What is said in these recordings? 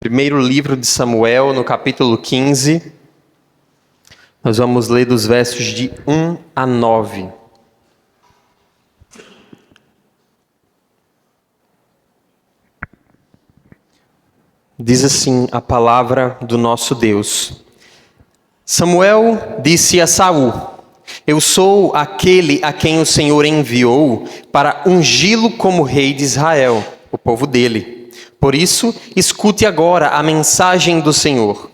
Primeiro livro de Samuel, no capítulo 15, nós vamos ler dos versos de 1 a 9. Diz assim a palavra do nosso Deus. Samuel disse a Saul: Eu sou aquele a quem o Senhor enviou para ungí-lo como rei de Israel, o povo dele. Por isso, escute agora a mensagem do Senhor.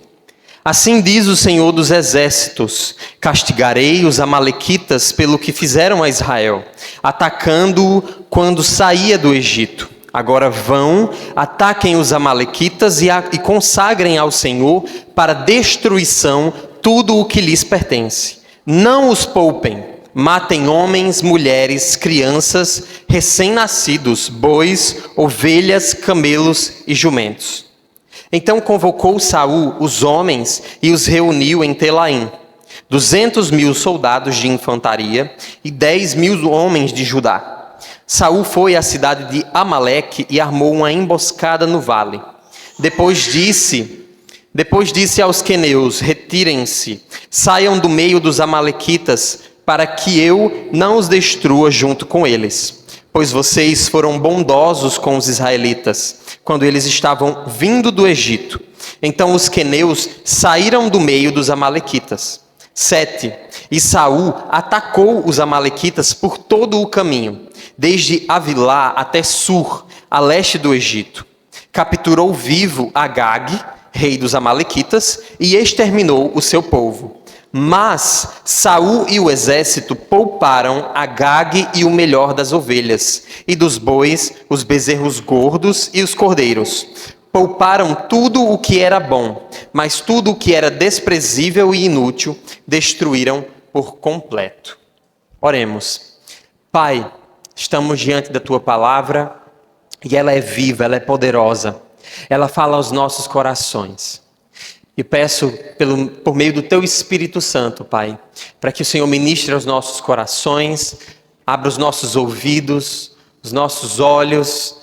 Assim diz o Senhor dos Exércitos: castigarei os amalequitas pelo que fizeram a Israel, atacando-o quando saía do Egito. Agora vão, ataquem os amalequitas e consagrem ao Senhor para destruição tudo o que lhes pertence. Não os poupem. Matem homens, mulheres, crianças, recém-nascidos, bois, ovelhas, camelos e jumentos. Então convocou Saul os homens e os reuniu em Telaim, 200.000 soldados de infantaria e 10.000 homens de Judá. Saul foi à cidade de Amaleque e armou uma emboscada no vale. Depois disse aos queneus: retirem-se, saiam do meio dos amalequitas, para que eu não os destrua junto com eles. Pois vocês foram bondosos com os israelitas, quando eles estavam vindo do Egito. Então os queneus saíram do meio dos amalequitas. 7. E Saul atacou os amalequitas por todo o caminho, desde Avilá até Sur, a leste do Egito. Capturou vivo Agag, rei dos amalequitas, e exterminou o seu povo. Mas Saul e o exército pouparam Agag e o melhor das ovelhas, e dos bois, os bezerros gordos e os cordeiros. Pouparam tudo o que era bom, mas tudo o que era desprezível e inútil destruíram por completo. Oremos. Pai, estamos diante da Tua palavra, e ela é viva, ela é poderosa. Ela fala aos nossos corações. E peço, por meio do Teu Espírito Santo, Pai, para que o Senhor ministre aos nossos corações, abra os nossos ouvidos, os nossos olhos,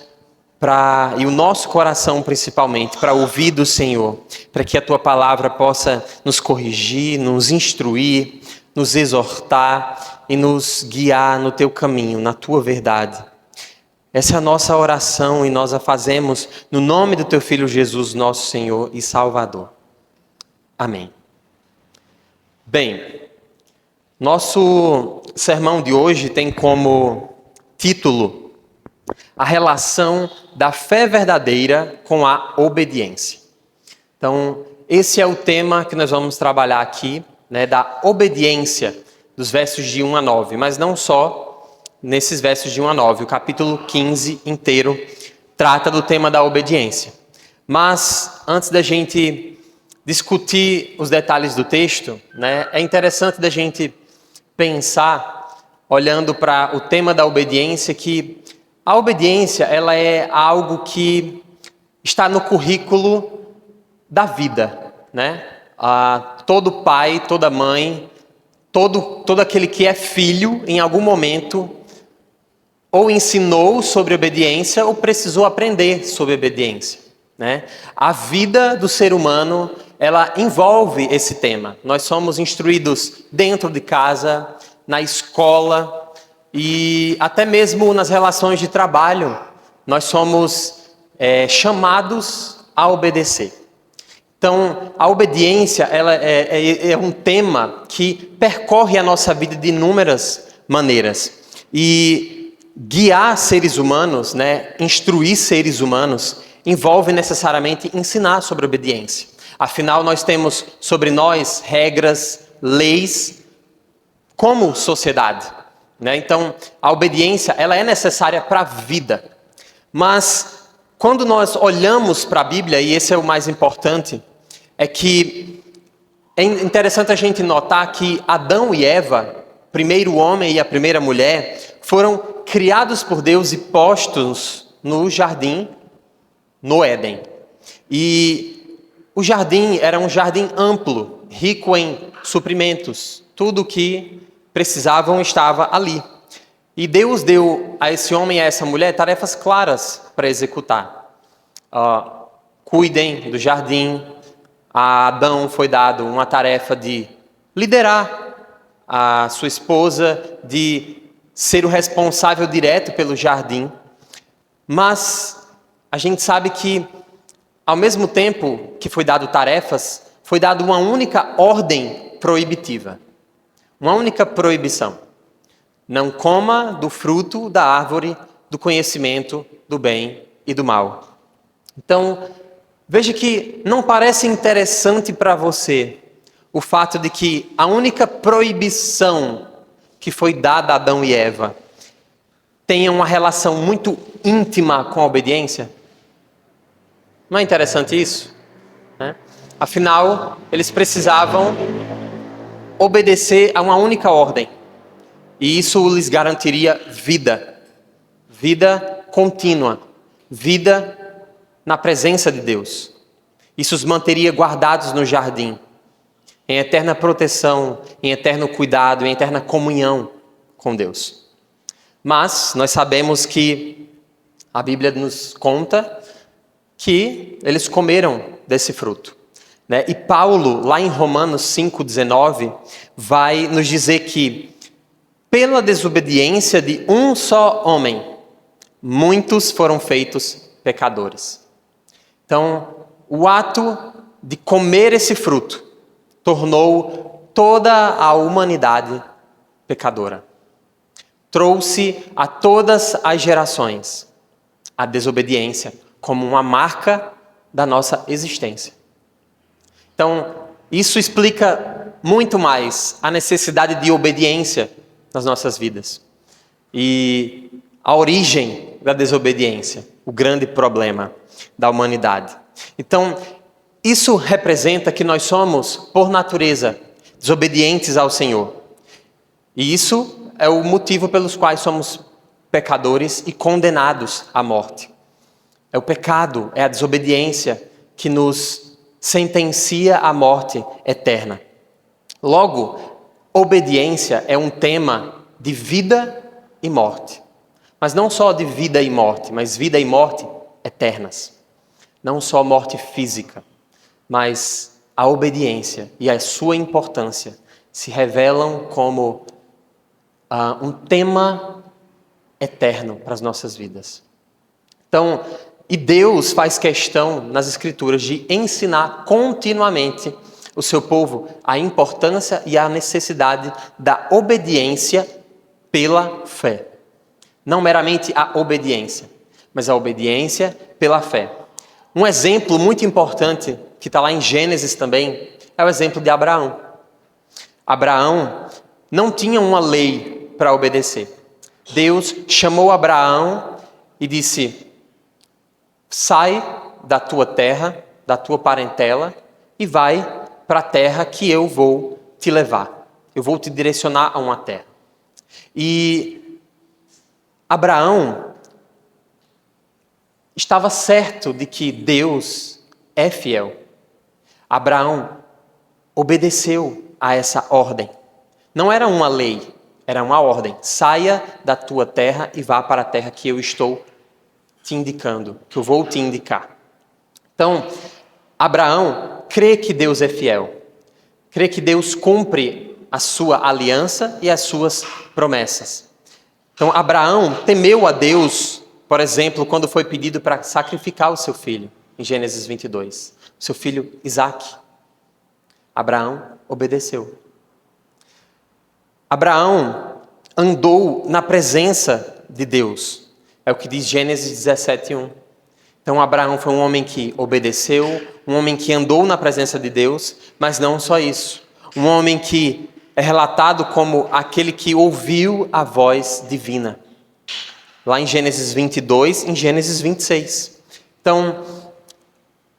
e o nosso coração principalmente, para ouvir do Senhor, para que a Tua palavra possa nos corrigir, nos instruir, nos exortar e nos guiar no Teu caminho, na Tua verdade. Essa é a nossa oração e nós a fazemos no nome do Teu Filho Jesus, nosso Senhor e Salvador. Amém. Bem, nosso sermão de hoje tem como título a relação da fé verdadeira com a obediência. Então, esse é o tema que nós vamos trabalhar aqui, da obediência, dos versos de 1 a 9, mas não só nesses versos de 1 a 9, o capítulo 15 inteiro trata do tema da obediência. Mas, antes da gente discutir os detalhes do texto, é interessante da gente pensar, olhando para o tema da obediência, que a obediência ela é algo que está no currículo da vida. Todo pai, toda mãe, todo aquele que é filho, em algum momento, ou ensinou sobre obediência ou precisou aprender sobre obediência. A vida do ser humano ela envolve esse tema. Nós somos instruídos dentro de casa, na escola e até mesmo nas relações de trabalho. Nós somos chamados a obedecer. Então, a obediência ela é um tema que percorre a nossa vida de inúmeras maneiras. E guiar seres humanos, instruir seres humanos, envolve necessariamente ensinar sobre obediência. Afinal, nós temos sobre nós regras, leis, como sociedade. Então, a obediência ela é necessária para a vida. Mas, quando nós olhamos para a Bíblia, e esse é o mais importante, é que é interessante a gente notar que Adão e Eva, primeiro homem e a primeira mulher, foram criados por Deus e postos no jardim, no Éden. E o jardim era um jardim amplo, rico em suprimentos. Tudo o que precisavam estava ali. E Deus deu a esse homem e a essa mulher tarefas claras para executar. cuidem do jardim. A Adão foi dado uma tarefa de liderar a sua esposa, de ser o responsável direto pelo jardim. Mas a gente sabe que, ao mesmo tempo que foi dado tarefas, foi dada uma única ordem proibitiva. Uma única proibição. Não coma do fruto da árvore do conhecimento do bem e do mal. Então, veja que não parece interessante para você o fato de que a única proibição que foi dada a Adão e Eva tenha uma relação muito íntima com a obediência? Não é interessante isso? Afinal, eles precisavam obedecer a uma única ordem. E isso lhes garantiria vida. Vida contínua. Vida na presença de Deus. Isso os manteria guardados no jardim, em eterna proteção, em eterno cuidado, em eterna comunhão com Deus. Mas nós sabemos que a Bíblia nos conta que eles comeram desse fruto. E Paulo, lá em Romanos 5,19, vai nos dizer que pela desobediência de um só homem, muitos foram feitos pecadores. Então, o ato de comer esse fruto tornou toda a humanidade pecadora. Trouxe a todas as gerações a desobediência como uma marca da nossa existência. Então, isso explica muito mais a necessidade de obediência nas nossas vidas. E a origem da desobediência, o grande problema da humanidade. Então, isso representa que nós somos, por natureza, desobedientes ao Senhor. E isso é o motivo pelos quais somos pecadores e condenados à morte. É o pecado, é a desobediência que nos sentencia à morte eterna. Logo, obediência é um tema de vida e morte. Mas não só de vida e morte, mas vida e morte eternas. Não só morte física, mas a obediência e a sua importância se revelam como um tema eterno para as nossas vidas. Então, e Deus faz questão nas Escrituras de ensinar continuamente o seu povo a importância e a necessidade da obediência pela fé. Não meramente a obediência, mas a obediência pela fé. Um exemplo muito importante, que está lá em Gênesis também, é o exemplo de Abraão. Abraão não tinha uma lei para obedecer. Deus chamou Abraão e disse: sai da tua terra, da tua parentela, e vai para a terra que eu vou te levar. Eu vou te direcionar a uma terra. E Abraão estava certo de que Deus é fiel. Abraão obedeceu a essa ordem. Não era uma lei, era uma ordem. Saia da tua terra e vá para a terra que eu estou te indicando, que eu vou te indicar. Então, Abraão crê que Deus é fiel. Crê que Deus cumpre a sua aliança e as suas promessas. Então, Abraão temeu a Deus, por exemplo, quando foi pedido para sacrificar o seu filho, em Gênesis 22. O seu filho Isaque. Abraão obedeceu. Abraão andou na presença de Deus. É o que diz Gênesis 17:1. Então, Abraão foi um homem que obedeceu, um homem que andou na presença de Deus, mas não só isso. Um homem que é relatado como aquele que ouviu a voz divina. Lá em Gênesis 22, em Gênesis 26. Então,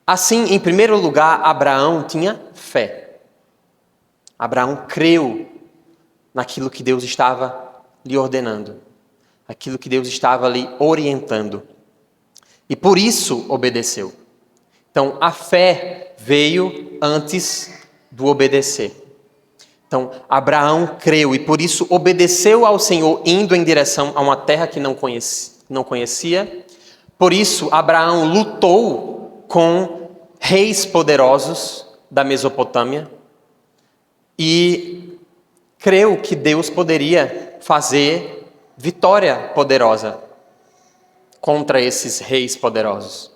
assim, em primeiro lugar, Abraão tinha fé. Abraão creu naquilo que Deus estava lhe ordenando. Aquilo que Deus estava lhe orientando. E por isso obedeceu. Então, a fé veio antes do obedecer. Então, Abraão creu e por isso obedeceu ao Senhor, indo em direção a uma terra que não conhecia. Por isso, Abraão lutou com reis poderosos da Mesopotâmia e creu que Deus poderia fazer vitória poderosa contra esses reis poderosos.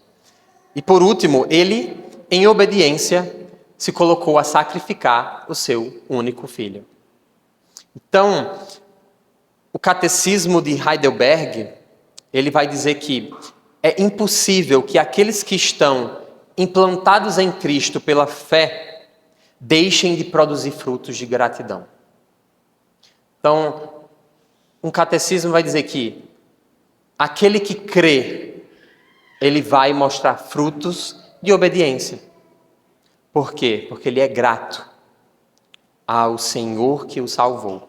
E por último, ele, em obediência, se colocou a sacrificar o seu único filho. Então, o catecismo de Heidelberg, ele vai dizer que é impossível que aqueles que estão implantados em Cristo pela fé deixem de produzir frutos de gratidão. Então, um catecismo vai dizer que aquele que crê, ele vai mostrar frutos de obediência. Por quê? Porque ele é grato ao Senhor que o salvou.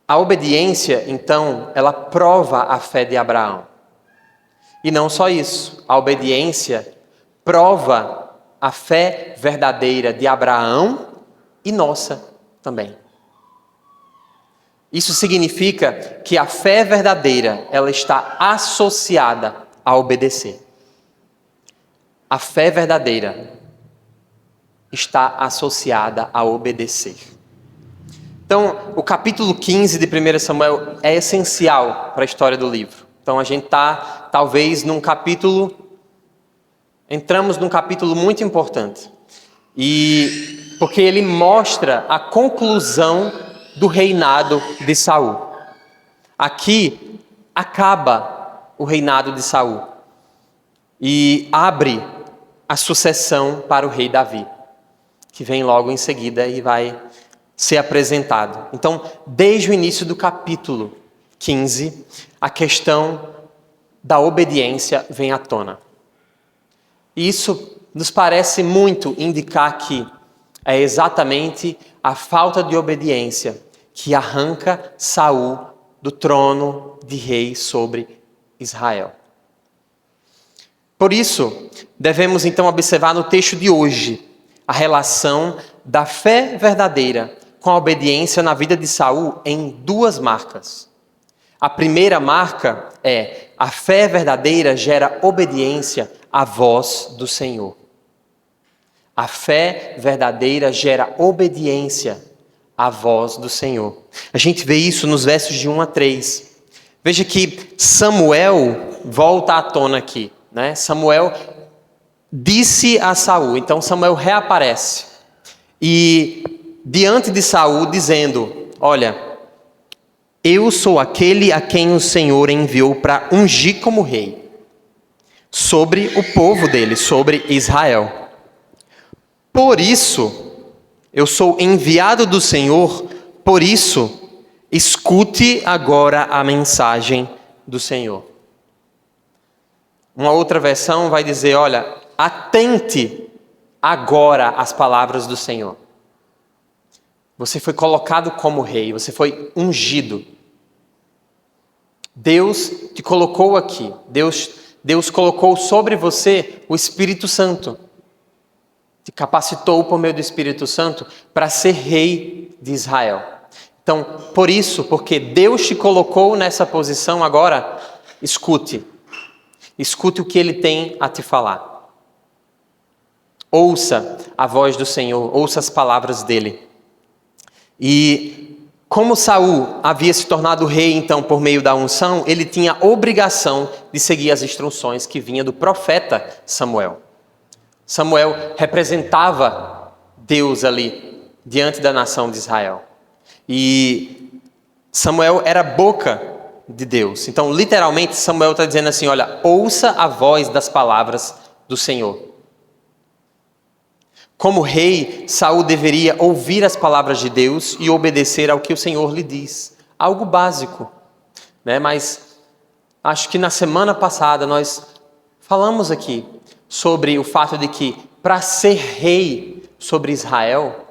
A obediência, então, ela prova a fé de Abraão. E não só isso, a obediência prova a fé verdadeira de Abraão e nossa também. Isso significa que a fé verdadeira, ela está associada a obedecer. A fé verdadeira está associada a obedecer. Então, o capítulo 15 de 1 Samuel é essencial para a história do livro. Então, a gente está, talvez, entramos num capítulo muito importante. Porque ele mostra a conclusão do reinado de Saul. Aqui acaba o reinado de Saul e abre a sucessão para o rei Davi, que vem logo em seguida e vai ser apresentado. Então, desde o início do capítulo 15, a questão da obediência vem à tona. E isso nos parece muito indicar que é exatamente a falta de obediência que arranca Saul do trono de rei sobre Israel. Por isso, devemos então observar no texto de hoje a relação da fé verdadeira com a obediência na vida de Saul em duas marcas. A primeira marca é: a fé verdadeira gera obediência à voz do Senhor. A fé verdadeira gera obediência à voz do Senhor. A gente vê isso nos versos de 1 a 3. Veja que Samuel volta à tona aqui, né? Samuel disse a Saul, então Samuel reaparece. E diante de Saul dizendo: olha, eu sou aquele a quem o Senhor enviou para ungir como rei sobre o povo dele, sobre Israel. Por isso, eu sou enviado do Senhor, por isso, escute agora a mensagem do Senhor. Uma outra versão vai dizer: olha, atente agora às palavras do Senhor. Você foi colocado como rei, você foi ungido. Deus te colocou aqui, Deus colocou sobre você o Espírito Santo. Te capacitou por meio do Espírito Santo para ser rei de Israel. Então, por isso, porque Deus te colocou nessa posição agora, escute. Escute o que Ele tem a te falar. Ouça a voz do Senhor, ouça as palavras dEle. E como Saul havia se tornado rei, então, por meio da unção, ele tinha obrigação de seguir as instruções que vinham do profeta Samuel. Samuel representava Deus ali, diante da nação de Israel. E Samuel era a boca de Deus. Então, literalmente, Samuel está dizendo assim: olha, ouça a voz das palavras do Senhor. Como rei, Saul deveria ouvir as palavras de Deus e obedecer ao que o Senhor lhe diz. Algo básico, né? Mas acho que na semana passada nós falamos aqui sobre o fato de que, para ser rei sobre Israel,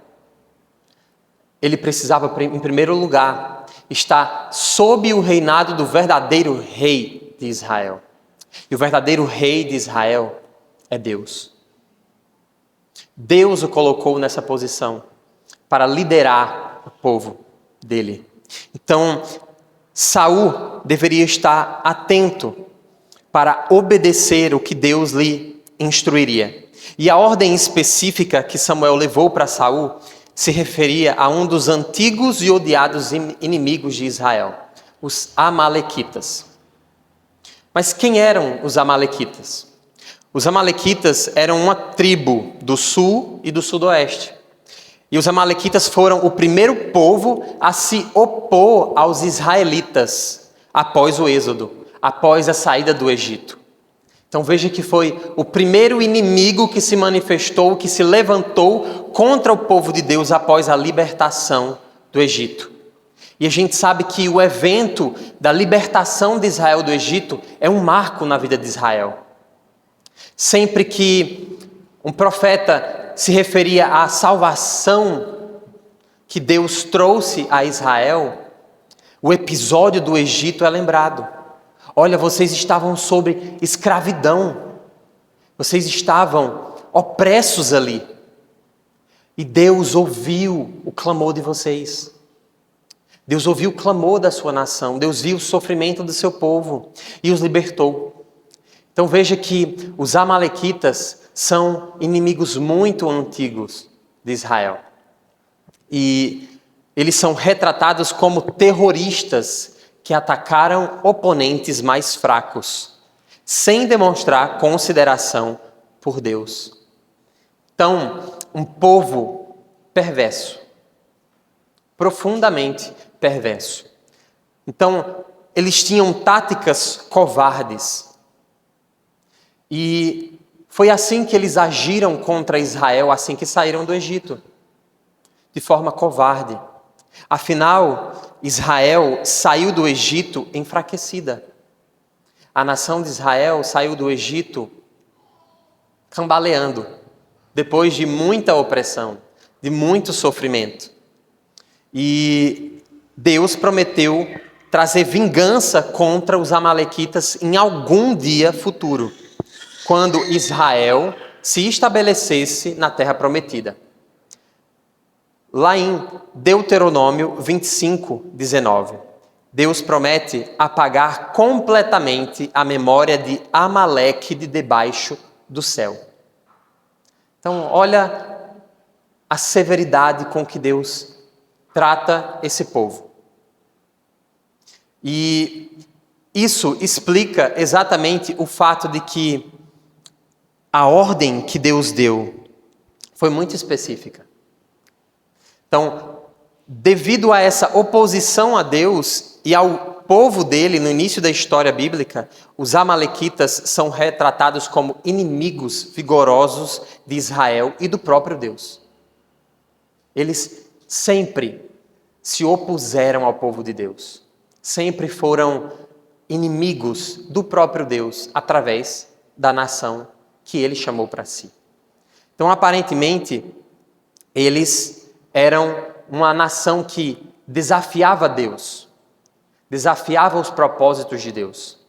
ele precisava, em primeiro lugar, estar sob o reinado do verdadeiro rei de Israel. E o verdadeiro rei de Israel é Deus. Deus o colocou nessa posição para liderar o povo dele. Então, Saul deveria estar atento para obedecer o que Deus lhe instruiria. E a ordem específica que Samuel levou para Saul se referia a um dos antigos e odiados inimigos de Israel, os amalequitas. Mas quem eram os amalequitas? Os amalequitas eram uma tribo do sul e do sudoeste. E os amalequitas foram o primeiro povo a se opor aos israelitas após o êxodo, após a saída do Egito. Então veja que foi o primeiro inimigo que se manifestou, que se levantou contra o povo de Deus após a libertação do Egito. E a gente sabe que o evento da libertação de Israel do Egito é um marco na vida de Israel. Sempre que um profeta se referia à salvação que Deus trouxe a Israel, o episódio do Egito é lembrado. Olha, vocês estavam sob escravidão. Vocês estavam opressos ali. E Deus ouviu o clamor de vocês. Deus ouviu o clamor da sua nação. Deus viu o sofrimento do seu povo e os libertou. Então veja que os amalequitas são inimigos muito antigos de Israel. E eles são retratados como terroristas que atacaram oponentes mais fracos, sem demonstrar consideração por Deus. Então, um povo perverso, profundamente perverso. Então, eles tinham táticas covardes. E foi assim que eles agiram contra Israel assim que saíram do Egito, de forma covarde. Afinal, Israel saiu do Egito enfraquecida. A nação de Israel saiu do Egito cambaleando, depois de muita opressão, de muito sofrimento. E Deus prometeu trazer vingança contra os amalequitas em algum dia futuro, quando Israel se estabelecesse na terra prometida. Lá em Deuteronômio 25, 19, Deus promete apagar completamente a memória de Amaleque de debaixo do céu. Então, olha a severidade com que Deus trata esse povo. E isso explica exatamente o fato de que a ordem que Deus deu foi muito específica. Então, devido a essa oposição a Deus e ao povo dele no início da história bíblica, os amalequitas são retratados como inimigos vigorosos de Israel e do próprio Deus. Eles sempre se opuseram ao povo de Deus. Sempre foram inimigos do próprio Deus através da nação que ele chamou para si. Então, aparentemente, eles eram uma nação que desafiava Deus, desafiava os propósitos de Deus.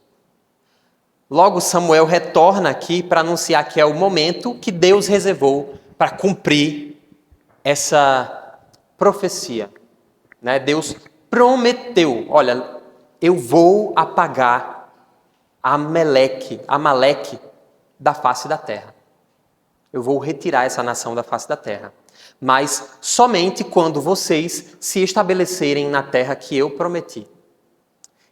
Logo, Samuel retorna aqui para anunciar que é o momento que Deus reservou para cumprir essa profecia. Deus prometeu, olha, eu vou apagar Amaleque da face da terra. Eu vou retirar essa nação da face da terra. Mas somente quando vocês se estabelecerem na terra que eu prometi.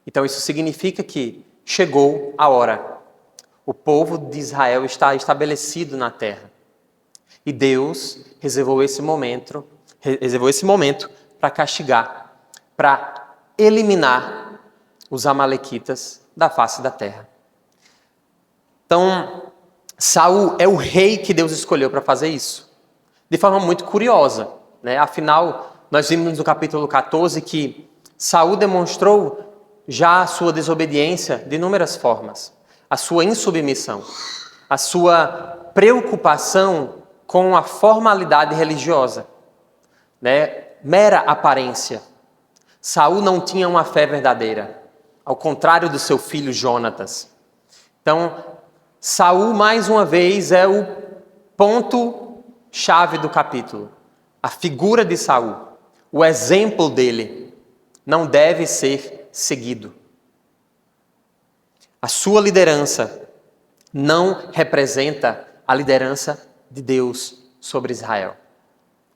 Então isso significa que chegou a hora. O povo de Israel está estabelecido na terra. E Deus reservou esse momento para castigar, para eliminar os amalequitas da face da terra. Então, Saul é o rei que Deus escolheu para fazer isso. De forma muito curiosa, Afinal, nós vimos no capítulo 14 que Saul demonstrou já a sua desobediência de inúmeras formas, a sua insubmissão, a sua preocupação com a formalidade religiosa, mera aparência. Saul não tinha uma fé verdadeira, ao contrário do seu filho Jonatas. Então, Saul, mais uma vez, é o ponto-chave do capítulo. A figura de Saul, o exemplo dele, não deve ser seguido. A sua liderança não representa a liderança de Deus sobre Israel.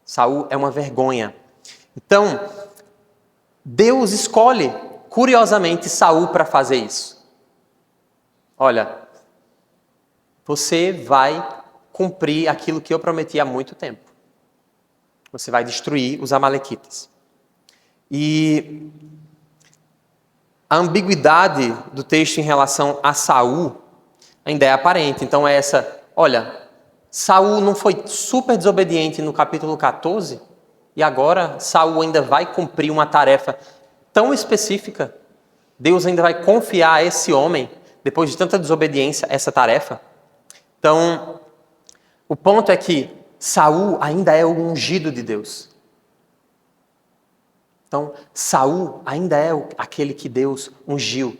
Saul é uma vergonha. Então, Deus escolhe, curiosamente, Saul para fazer isso. Olha, você vai cumprir aquilo que eu prometi há muito tempo. Você vai destruir os amalequitas. E a ambiguidade do texto em relação a Saul ainda é aparente. Então é essa, olha, Saul não foi super desobediente no capítulo 14 e agora Saul ainda vai cumprir uma tarefa tão específica. Deus ainda vai confiar a esse homem, depois de tanta desobediência, essa tarefa. Então, o ponto é que Saul ainda é o ungido de Deus. Então, Saul ainda é aquele que Deus ungiu.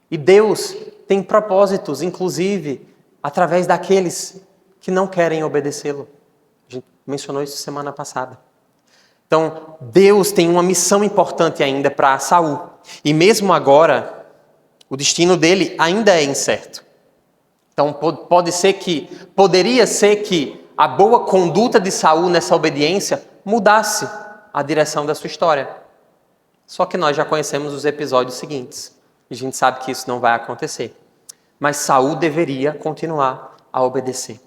E Deus tem propósitos, inclusive, através daqueles que não querem obedecê-lo. A gente mencionou isso semana passada. Então, Deus tem uma missão importante ainda para Saul. E mesmo agora, o destino dele ainda é incerto. Então, poderia ser que a boa conduta de Saul nessa obediência mudasse a direção da sua história. Só que nós já conhecemos os episódios seguintes. E a gente sabe que isso não vai acontecer. Mas Saul deveria continuar a obedecer.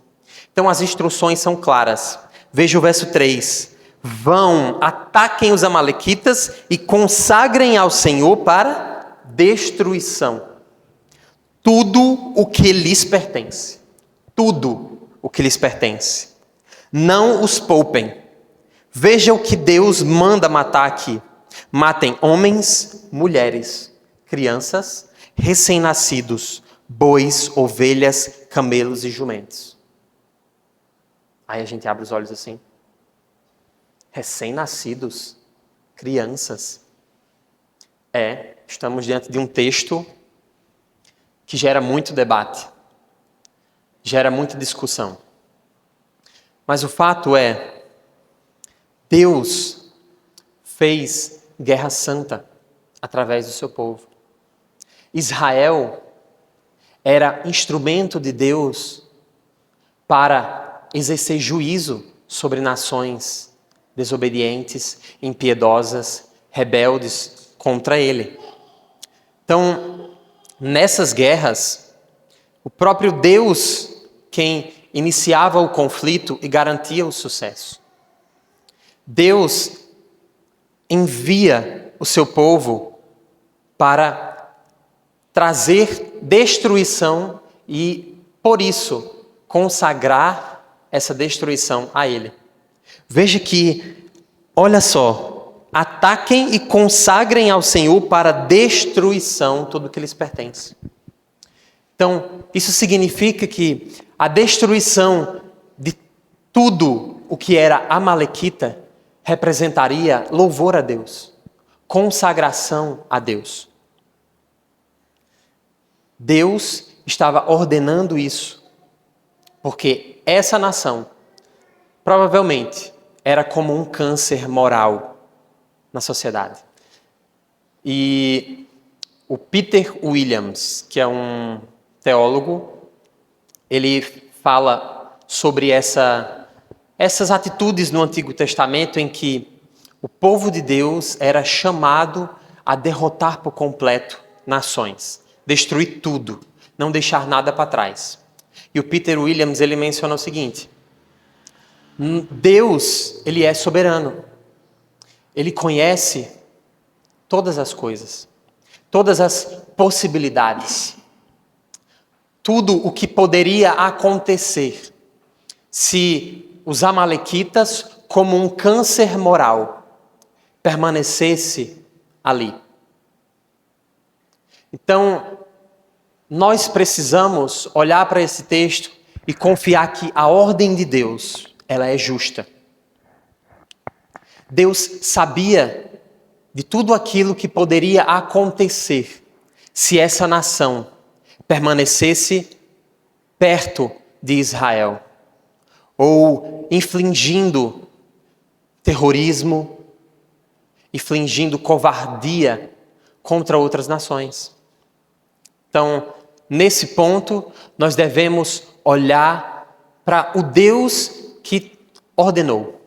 Então as instruções são claras. Veja o verso 3. Vão, ataquem os amalequitas e consagrem ao Senhor para destruição tudo o que lhes pertence. Tudo o que lhes pertence. Não os poupem. Veja o que Deus manda matar aqui. Matem homens, mulheres, crianças, recém-nascidos, bois, ovelhas, camelos e jumentos. Aí a gente abre os olhos assim. Recém-nascidos, crianças. Estamos diante de um texto que gera muito debate, gera muita discussão. Mas o fato é, Deus fez guerra santa através do seu povo. Israel era instrumento de Deus para exercer juízo sobre nações desobedientes, impiedosas, rebeldes contra ele. Então, nessas guerras, o próprio Deus quem iniciava o conflito e garantia o sucesso. Deus envia o seu povo para trazer destruição e, por isso, consagrar essa destruição a Ele. Veja que, olha só, ataquem e consagrem ao Senhor para destruição tudo que lhes pertence. Então, isso significa que a destruição de tudo o que era amalequita representaria louvor a Deus, consagração a Deus. Deus estava ordenando isso, porque essa nação provavelmente era como um câncer moral na sociedade. E o Peter Williams, que é um teólogo, ele fala sobre essas atitudes no Antigo Testamento em que o povo de Deus era chamado a derrotar por completo nações, destruir tudo, não deixar nada para trás. E o Peter Williams, ele menciona o seguinte: Deus, ele é soberano. Ele conhece todas as coisas, todas as possibilidades. Tudo o que poderia acontecer se os amalequitas, como um câncer moral, permanecesse ali. Então, nós precisamos olhar para esse texto e confiar que a ordem de Deus, ela é justa. Deus sabia de tudo aquilo que poderia acontecer se essa nação permanecesse perto de Israel, ou infligindo terrorismo, infligindo covardia contra outras nações. Então, nesse ponto, nós devemos olhar para o Deus que ordenou,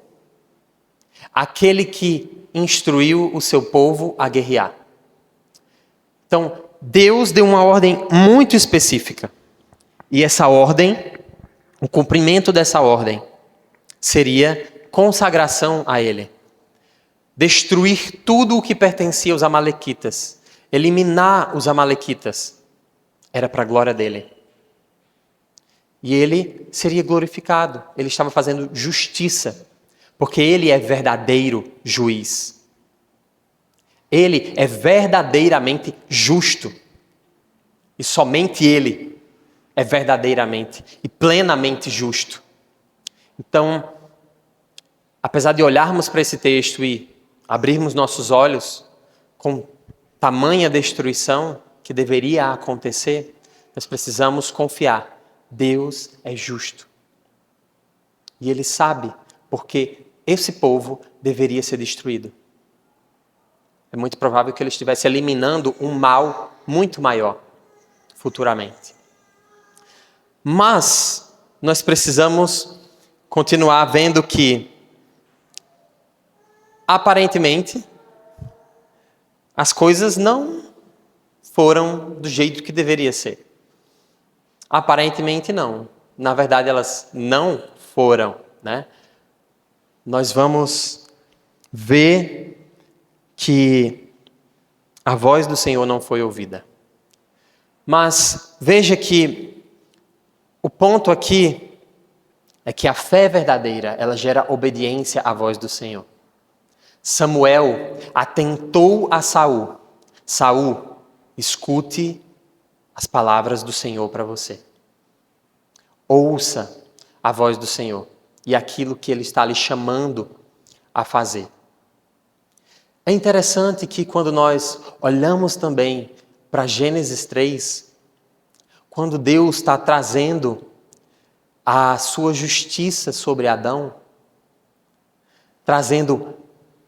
aquele que instruiu o seu povo a guerrear. Então, Deus deu uma ordem muito específica. E essa ordem, o cumprimento dessa ordem, seria consagração a Ele. Destruir tudo o que pertencia aos amalequitas. Eliminar os amalequitas. Era para a glória dele. E ele seria glorificado. Ele estava fazendo justiça. Porque ele é verdadeiro juiz. Ele é verdadeiramente justo. E somente ele é verdadeiramente e plenamente justo. Então, apesar de olharmos para esse texto e abrirmos nossos olhos com tamanha destruição que deveria acontecer, nós precisamos confiar. Deus é justo. E Ele sabe porque esse povo deveria ser destruído. É muito provável que Ele estivesse eliminando um mal muito maior futuramente. Mas nós precisamos continuar vendo que, aparentemente, as coisas não foram do jeito que deveria ser. Aparentemente não. Na verdade, elas não foram, né? Nós vamos ver que a voz do Senhor não foi ouvida. Mas veja que o ponto aqui é que a fé verdadeira, ela gera obediência à voz do Senhor. Samuel atentou a Saul. Saul, escute as palavras do Senhor para você. Ouça a voz do Senhor e aquilo que Ele está lhe chamando a fazer. É interessante que quando nós olhamos também para Gênesis 3, quando Deus está trazendo a sua justiça sobre Adão, trazendo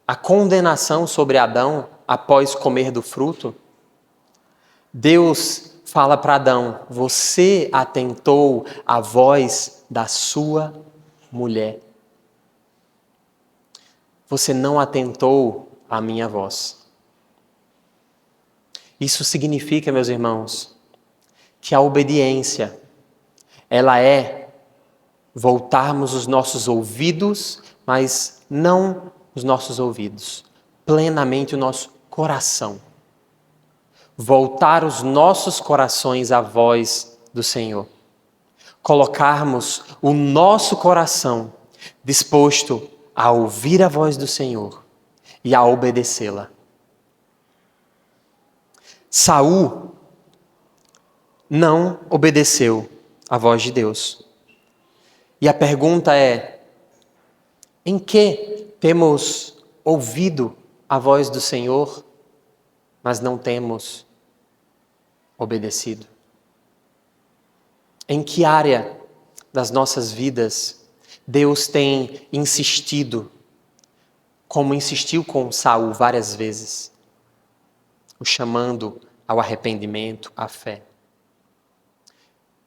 a condenação sobre Adão após comer do fruto, Deus fala para Adão: você atentou à voz da sua mulher. Você não atentou à minha voz. Isso significa, meus irmãos, que a obediência, ela é voltarmos os nossos ouvidos, mas não os nossos ouvidos, plenamente o nosso coração. Voltar os nossos corações à voz do Senhor. Colocarmos o nosso coração disposto a ouvir a voz do Senhor e a obedecê-la. Saul não obedeceu à voz de Deus. E a pergunta é: em que temos ouvido a voz do Senhor, mas não temos obedecido? Em que área das nossas vidas Deus tem insistido, como insistiu com Saul várias vezes, o chamando ao arrependimento, à fé?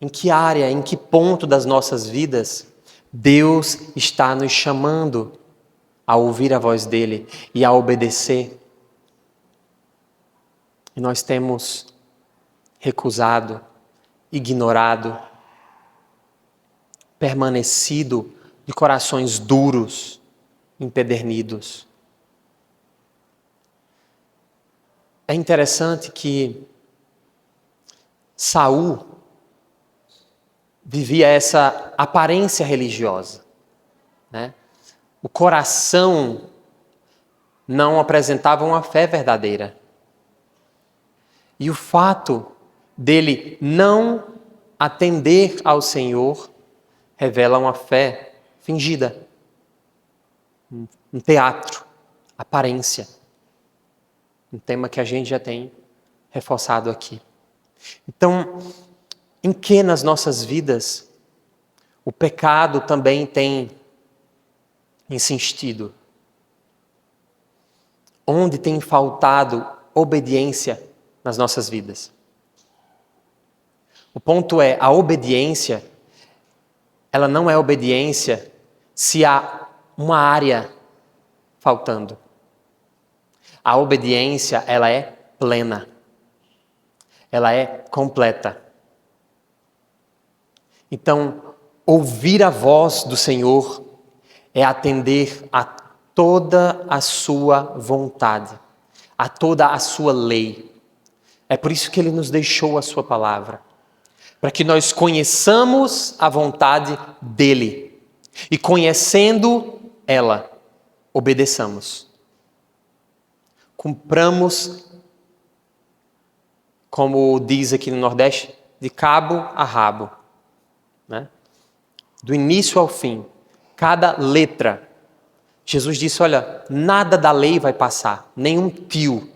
Em que área, em que ponto das nossas vidas Deus está nos chamando a ouvir a voz dele e a obedecer? E nós temos recusado, ignorado, permanecido de corações duros, empedernidos. É interessante que Saul vivia essa aparência religiosa, né? O coração não apresentava uma fé verdadeira. E o fato dele não atender ao Senhor revela uma fé fingida, um teatro, aparência. Um tema que a gente já tem reforçado aqui. Então, em que nas nossas vidas o pecado também tem insistido? Onde tem faltado obediência nas nossas vidas? O ponto é, a obediência, ela não é obediência se há uma área faltando. A obediência, ela é plena. Ela é completa. Então, ouvir a voz do Senhor é atender a toda a sua vontade, a toda a sua lei. É por isso que Ele nos deixou a sua palavra, para que nós conheçamos a vontade dEle e, conhecendo ela, obedeçamos. Cumpramos, como diz aqui no Nordeste, de cabo a rabo, né? Do início ao fim, cada letra. Jesus disse, olha, nada da lei vai passar, nenhum fio.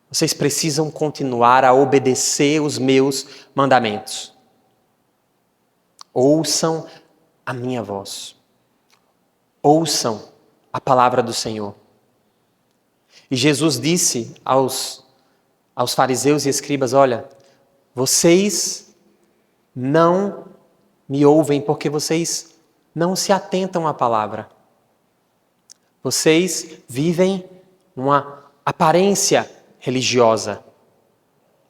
Vocês precisam continuar a obedecer os meus mandamentos. Ouçam a minha voz. Ouçam a palavra do Senhor. E Jesus disse aos fariseus e escribas, olha, vocês não me ouvem porque vocês não se atentam à palavra. Vocês vivem uma aparência religiosa.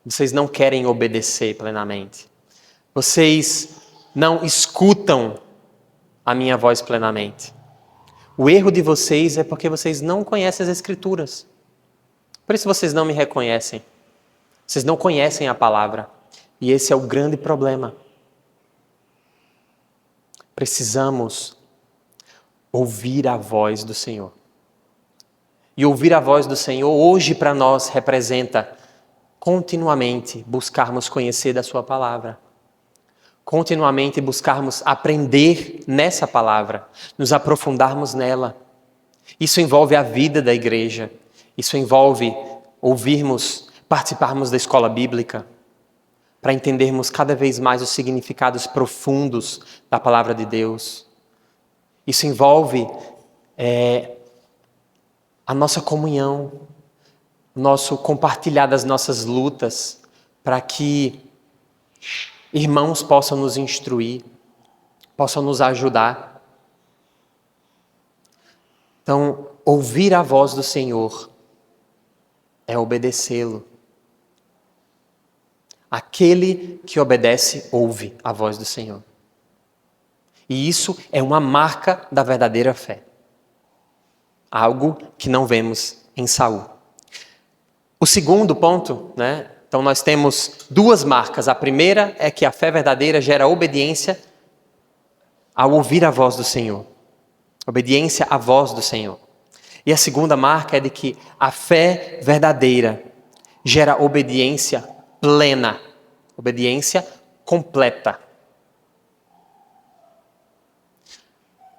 Vocês não querem obedecer plenamente. Vocês não escutam a minha voz plenamente. O erro de vocês é porque vocês não conhecem as Escrituras. Por isso vocês não me reconhecem. Vocês não conhecem a palavra. E esse é o grande problema. Precisamos ouvir a voz do Senhor. E ouvir a voz do Senhor hoje para nós representa continuamente buscarmos conhecer da sua palavra. Continuamente buscarmos aprender nessa palavra, nos aprofundarmos nela. Isso envolve a vida da igreja. Isso envolve participarmos da escola bíblica, para entendermos cada vez mais os significados profundos da palavra de Deus. Isso envolve a nossa comunhão, o nosso compartilhar das nossas lutas, para que irmãos possam nos instruir, possam nos ajudar. Então, ouvir a voz do Senhor é obedecê-lo. Aquele que obedece, ouve a voz do Senhor. E isso é uma marca da verdadeira fé. Algo que não vemos em Saul. O segundo ponto, né? Então nós temos duas marcas. A primeira é que a fé verdadeira gera obediência ao ouvir a voz do Senhor. Obediência à voz do Senhor. E a segunda marca é de que a fé verdadeira gera obediência plena, obediência completa.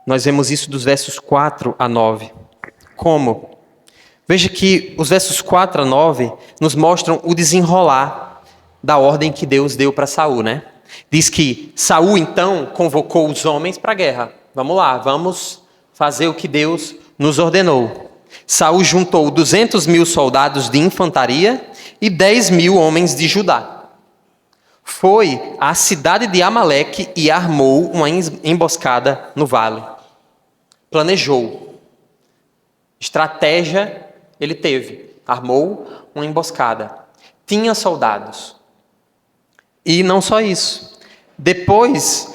Nós vemos isso dos versos 4 a 9. Como? Veja que os versos 4 a 9 nos mostram o desenrolar da ordem que Deus deu para Saul, né? Diz que Saul então convocou os homens para a guerra. Vamos lá, vamos fazer o que Deus nos ordenou. Saul juntou 200.000 soldados de infantaria e 10.000 homens de Judá. Foi à cidade de Amaleque e armou uma emboscada no vale. Planejou. Estratégia ele teve. Armou uma emboscada. Tinha soldados. E não só isso. Depois,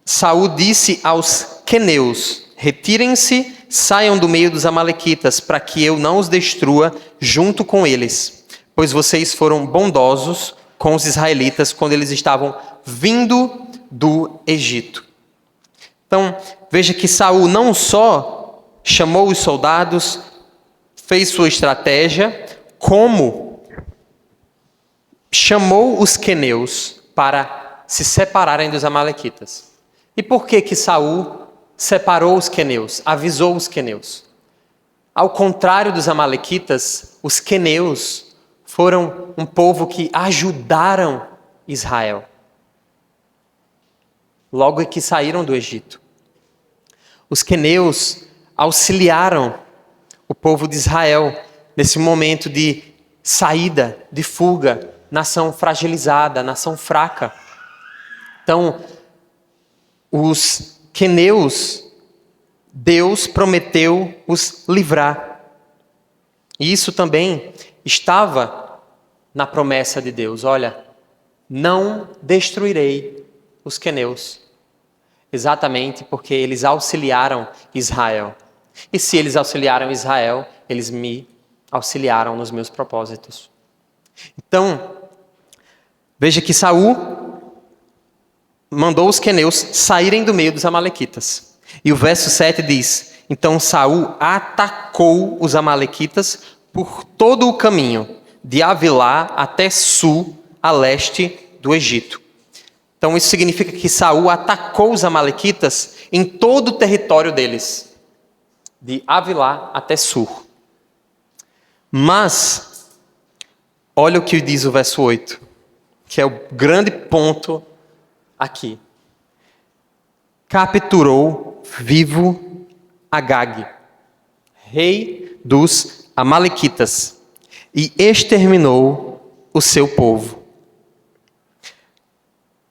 Saul disse aos queneus: retirem-se, saiam do meio dos amalequitas, para que eu não os destrua junto com eles, pois vocês foram bondosos com os israelitas quando eles estavam vindo do Egito. Então, veja que Saul não só chamou os soldados, fez sua estratégia, como chamou os queneus para se separarem dos amalequitas. E por que Saul separou os queneus, avisou os queneus? Ao contrário dos amalequitas, os queneus foram um povo que ajudaram Israel. Logo que saíram do Egito. Os queneus auxiliaram o povo de Israel nesse momento de saída, de fuga nação fragilizada, nação fraca. Então, os queneus, Deus prometeu os livrar. E isso também estava na promessa de Deus. Olha, não destruirei os queneus. Exatamente porque eles auxiliaram Israel. E se eles auxiliaram Israel, eles me auxiliaram nos meus propósitos. Então, veja que Saul mandou os queneus saírem do meio dos amalequitas. E o verso 7 diz: então Saul atacou os amalequitas por todo o caminho, de Avilá até Sul, a leste do Egito. Então isso significa que Saul atacou os amalequitas em todo o território deles, de Avilá até Sur. Mas, olha o que diz o verso 8, que é o grande ponto aqui. Capturou vivo Agag, rei dos amalequitas, e exterminou o seu povo.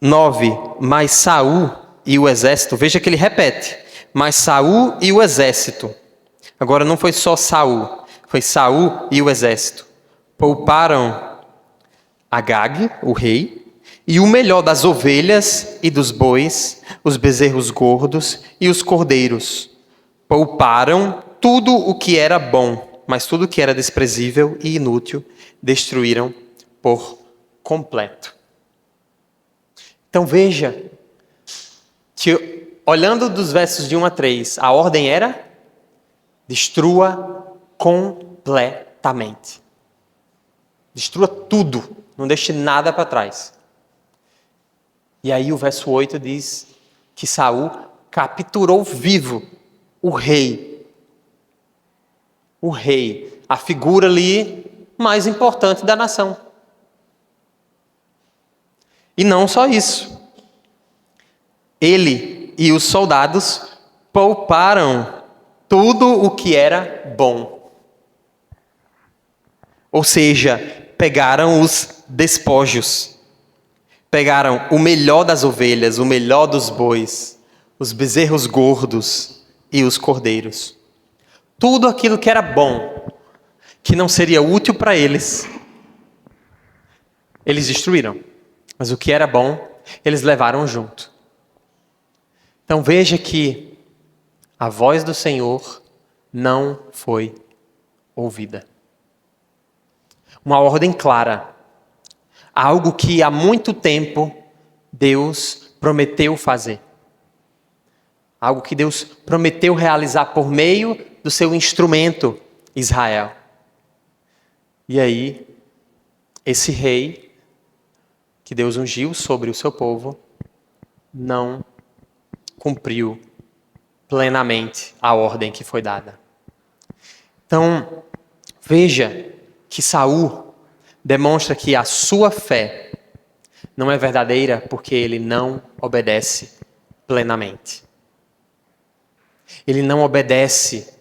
9. Mas Saul e o exército, veja que ele repete, mas Saul e o exército. Agora não foi só Saul, foi Saul e o exército. Pouparam Agag, o rei, e o melhor das ovelhas e dos bois, os bezerros gordos e os cordeiros. Pouparam tudo o que era bom, mas tudo o que era desprezível e inútil destruíram por completo. Então veja que, olhando dos versos de 1 a 3, a ordem era: destrua completamente. Destrua tudo, não deixe nada para trás. E aí o verso 8 diz que Saul capturou vivo o rei. O rei, a figura ali mais importante da nação. E não só isso. Ele e os soldados pouparam tudo o que era bom. Ou seja, pegaram os despojos. Pegaram o melhor das ovelhas, o melhor dos bois, os bezerros gordos e os cordeiros. Tudo aquilo que era bom, que não seria útil para eles, eles destruíram. Mas o que era bom, eles levaram junto. Então veja que a voz do Senhor não foi ouvida. Uma ordem clara. Algo que há muito tempo Deus prometeu fazer. Algo que Deus prometeu realizar por meio do seu instrumento, Israel. E aí, esse rei que Deus ungiu sobre o seu povo não cumpriu plenamente a ordem que foi dada. Então, veja que Saul demonstra que a sua fé não é verdadeira porque ele não obedece plenamente. Ele não obedece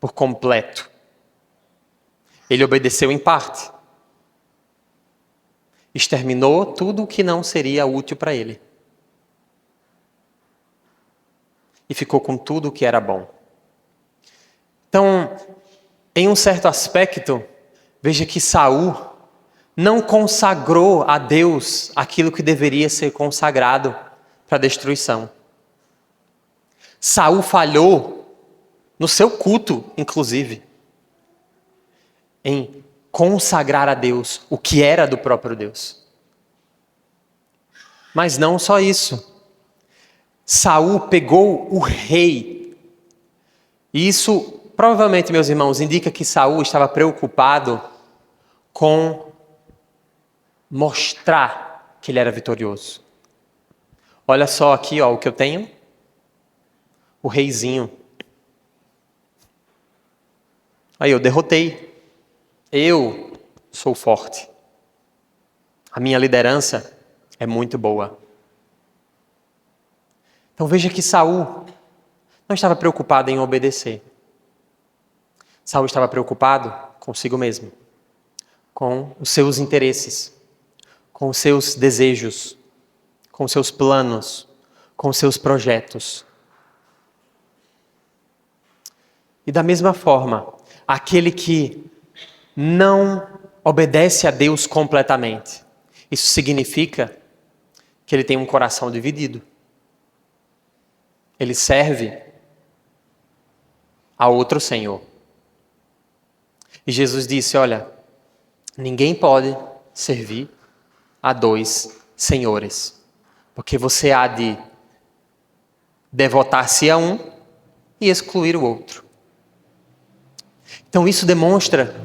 por completo. Ele obedeceu em parte. Exterminou tudo o que não seria útil para ele. E ficou com tudo o que era bom. Então, em um certo aspecto, veja que Saul não consagrou a Deus aquilo que deveria ser consagrado para a destruição. Saul falhou no seu culto, inclusive, em consagrar a Deus o que era do próprio Deus. Mas não só isso. Saul pegou o rei. E isso, provavelmente, meus irmãos, indica que Saul estava preocupado com mostrar que ele era vitorioso. Olha só aqui, ó, o que eu tenho. O reizinho. Aí eu derrotei. Eu sou forte. A minha liderança é muito boa. Então veja que Saul não estava preocupado em obedecer. Saul estava preocupado consigo mesmo, com os seus interesses. com os seus desejos, com os seus planos, com os seus projetos. E da mesma forma, aquele que não obedece a Deus completamente, isso significa que ele tem um coração dividido. Ele serve a outro Senhor. E Jesus disse, olha, ninguém pode servir a dois senhores, porque você há de devotar-se a um e excluir o outro. Então isso demonstra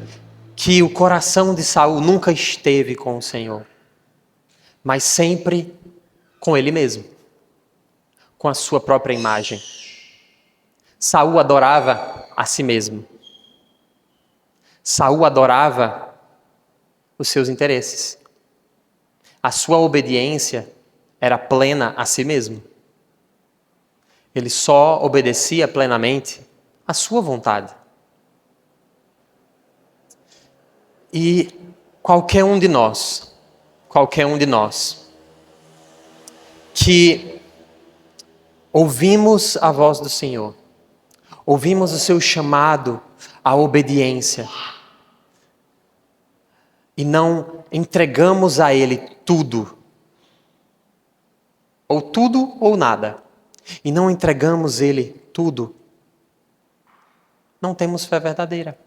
que o coração de Saul nunca esteve com o Senhor, mas sempre com ele mesmo, com a sua própria imagem. Saul adorava a si mesmo. Saul adorava os seus interesses. A sua obediência era plena a si mesmo. Ele só obedecia plenamente à sua vontade. E qualquer um de nós que ouvimos a voz do Senhor, ouvimos o seu chamado à obediência e não entregamos a Ele tudo ou nada, e não entregamos a Ele tudo, não temos fé verdadeira.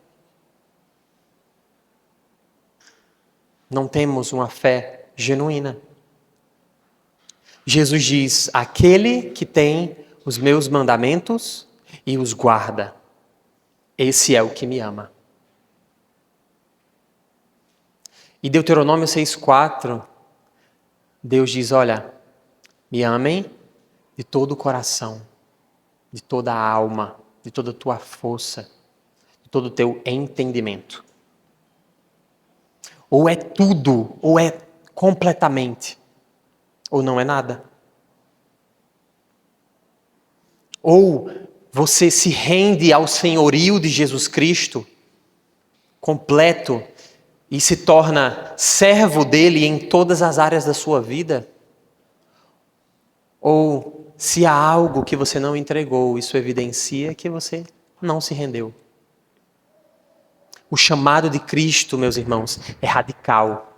Não temos uma fé genuína. Jesus diz, aquele que tem os meus mandamentos e os guarda, esse é o que me ama. E Deuteronômio 6,4, Deus diz, olha, me amem de todo o coração, de toda a alma, de toda a tua força, de todo o teu entendimento. Ou é tudo, ou é completamente, ou não é nada. Ou você se rende ao senhorio de Jesus Cristo, completo, e se torna servo dele em todas as áreas da sua vida. Ou se há algo que você não entregou, isso evidencia que você não se rendeu. O chamado de Cristo, meus irmãos, é radical.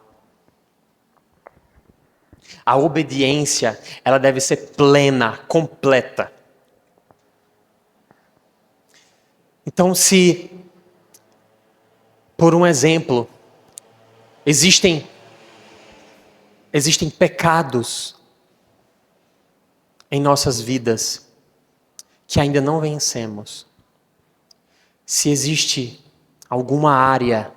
A obediência, ela deve ser plena, completa. Então, se, por um exemplo, existem pecados em nossas vidas que ainda não vencemos, se existe alguma área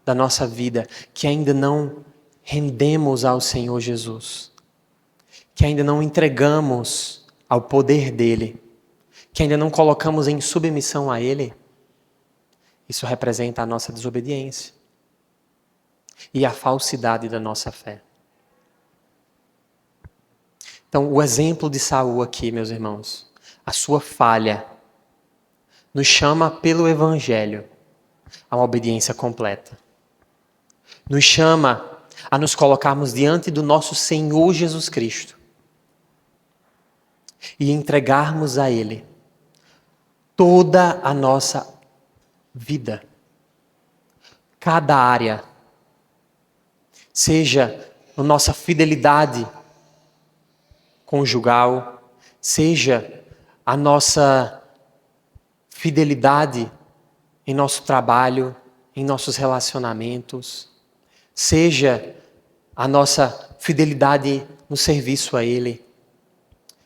da nossa vida que ainda não rendemos ao Senhor Jesus, que ainda não entregamos ao poder dele, que ainda não colocamos em submissão a ele, isso representa a nossa desobediência e a falsidade da nossa fé. Então, o exemplo de Saul aqui, meus irmãos, a sua falha, nos chama pelo Evangelho a uma obediência completa. Nos chama a nos colocarmos diante do nosso Senhor Jesus Cristo e entregarmos a Ele toda a nossa vida, cada área, seja a nossa fidelidade conjugal, seja a nossa fidelidade em nosso trabalho, em nossos relacionamentos, seja a nossa fidelidade no serviço a Ele,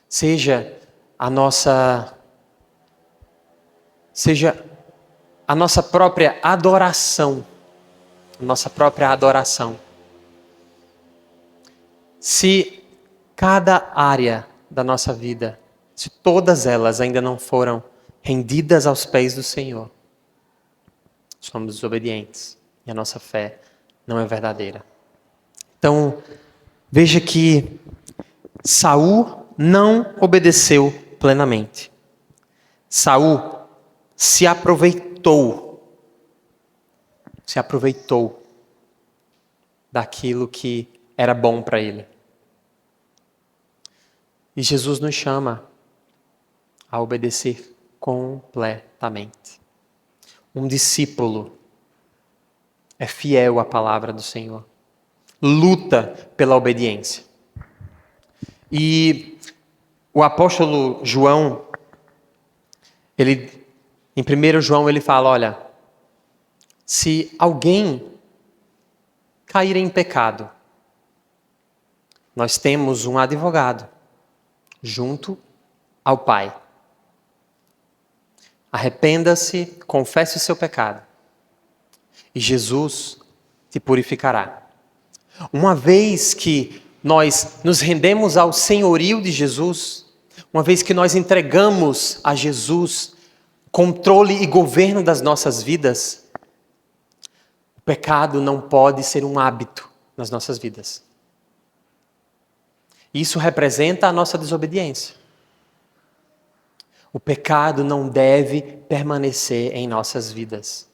seja a nossa própria adoração, Se cada área da nossa vida, se todas elas ainda não foram rendidas aos pés do Senhor, somos desobedientes e a nossa fé não é verdadeira. Então, veja que Saul não obedeceu plenamente. Saul se aproveitou daquilo que era bom para ele. E Jesus nos chama a obedecer completamente. Um discípulo é fiel à palavra do Senhor. Luta pela obediência. E o apóstolo João, em 1 João ele fala, olha, se alguém cair em pecado, nós temos um advogado junto ao Pai. Arrependa-se, confesse o seu pecado e Jesus te purificará. Uma vez que nós nos rendemos ao senhorio de Jesus, uma vez que nós entregamos a Jesus controle e governo das nossas vidas, o pecado não pode ser um hábito nas nossas vidas. Isso representa a nossa desobediência. O pecado não deve permanecer em nossas vidas.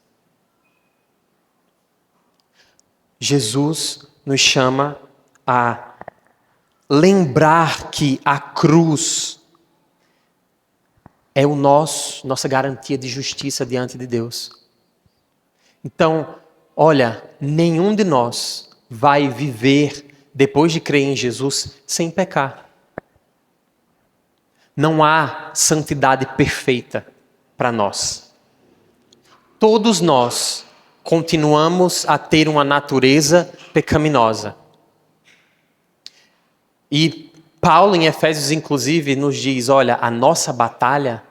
Jesus nos chama a lembrar que a cruz é nossa garantia de justiça diante de Deus. Então, olha, nenhum de nós vai viver depois de crer em Jesus sem pecar. Não há santidade perfeita para nós. Todos nós continuamos a ter uma natureza pecaminosa. E Paulo, em Efésios, inclusive, nos diz, olha, a nossa batalha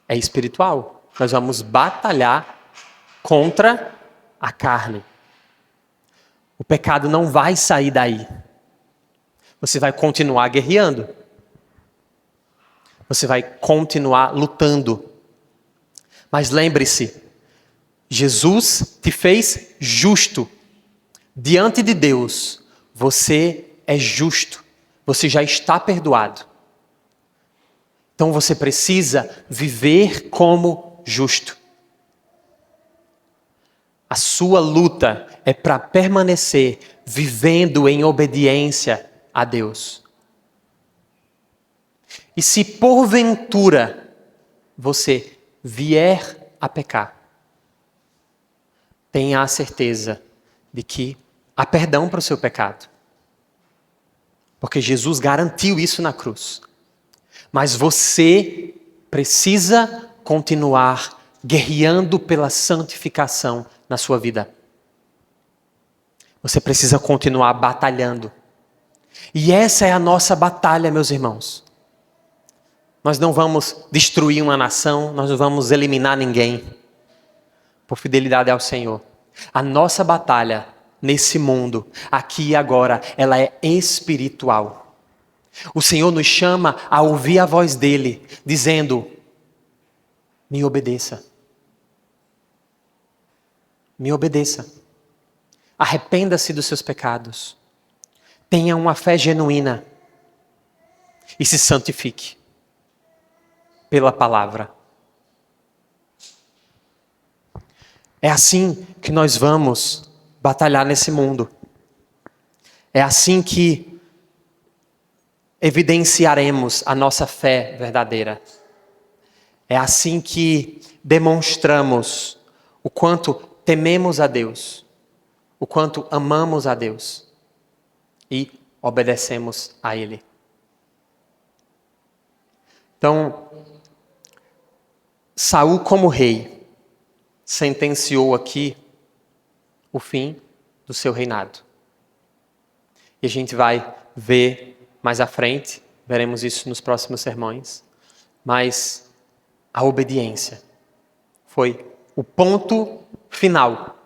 é espiritual. Nós vamos batalhar contra a carne. O pecado não vai sair daí. Você vai continuar guerreando. Você vai continuar lutando. Mas lembre-se, Jesus te fez justo. Diante de Deus, você é justo. Você já está perdoado. Então você precisa viver como justo. A sua luta é para permanecer vivendo em obediência a Deus. E se porventura você vier a pecar, tenha a certeza de que há perdão para o seu pecado. Porque Jesus garantiu isso na cruz. Mas você precisa continuar guerreando pela santificação na sua vida. Você precisa continuar batalhando. E essa é a nossa batalha, meus irmãos. Nós não vamos destruir uma nação, nós não vamos eliminar ninguém por fidelidade ao Senhor. A nossa batalha nesse mundo, aqui e agora, ela é espiritual. O Senhor nos chama a ouvir a voz dele, dizendo, me obedeça. Me obedeça. Arrependa-se dos seus pecados. Tenha uma fé genuína. E se santifique pela palavra. É assim que nós vamos batalhar nesse mundo. É assim que evidenciaremos a nossa fé verdadeira. É assim que demonstramos o quanto tememos a Deus, o quanto amamos a Deus e obedecemos a Ele. Então, Saul como rei sentenciou aqui o fim do seu reinado. E a gente vai ver mais à frente, veremos isso nos próximos sermões, mas a obediência foi o ponto final.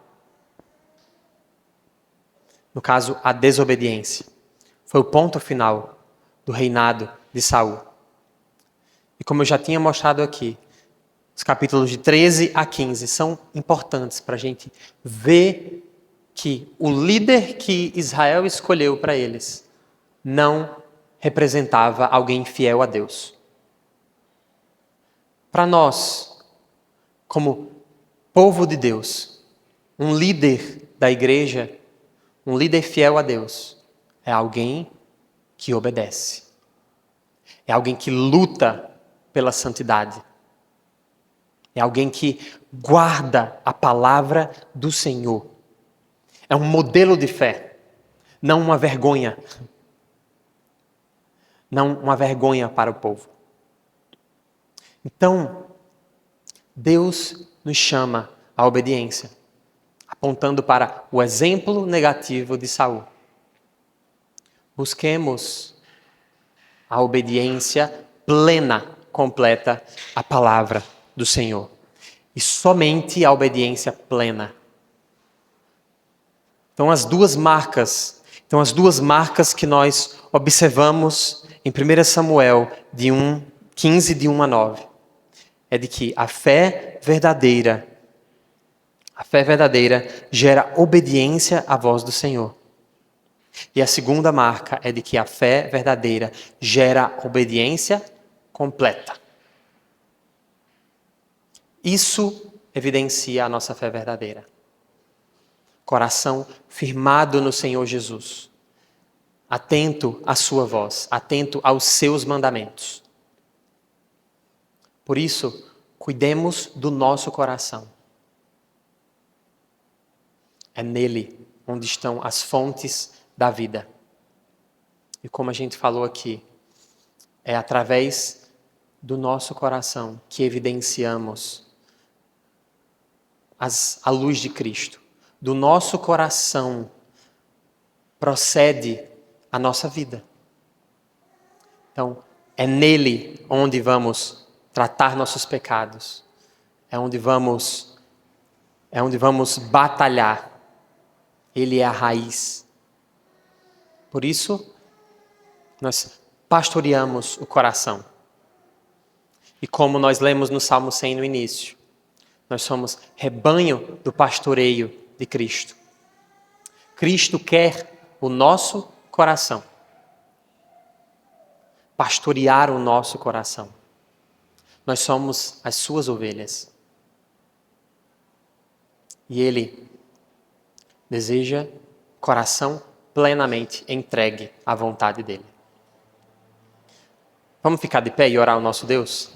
No caso, a desobediência foi o ponto final do reinado de Saul. E como eu já tinha mostrado aqui, os capítulos de 13 a 15 são importantes para a gente ver que o líder que Israel escolheu para eles não representava alguém fiel a Deus. Para nós, como povo de Deus, um líder da igreja Um líder fiel a Deus é alguém que obedece. É alguém que luta pela santidade. É alguém que guarda a palavra do Senhor. É um modelo de fé, não uma vergonha. Não uma vergonha para o povo. Então, Deus nos chama à obediência, apontando para o exemplo negativo de Saul. Busquemos a obediência plena, completa à palavra do Senhor. E somente a obediência plena. Então as duas marcas que nós observamos em 1 Samuel 15, de 1 a 9, é de que a fé verdadeira gera obediência à voz do Senhor. E a segunda marca é de que a fé verdadeira gera obediência completa. Isso evidencia a nossa fé verdadeira. Coração firmado no Senhor Jesus. Atento à sua voz, atento aos seus mandamentos. Por isso, cuidemos do nosso coração. É nele onde estão as fontes da vida. E como a gente falou aqui, é através do nosso coração que evidenciamos a luz de Cristo. Do nosso coração procede a nossa vida. Então, é nele onde vamos tratar nossos pecados. É onde vamos batalhar. Ele é a raiz. Por isso, nós pastoreamos o coração. E como nós lemos no Salmo 100 no início, nós somos rebanho do pastoreio de Cristo. Cristo quer o nosso coração. Pastorear o nosso coração. Nós somos as suas ovelhas. E Ele deseja coração plenamente entregue à vontade dEle. Vamos ficar de pé e orar ao nosso Deus?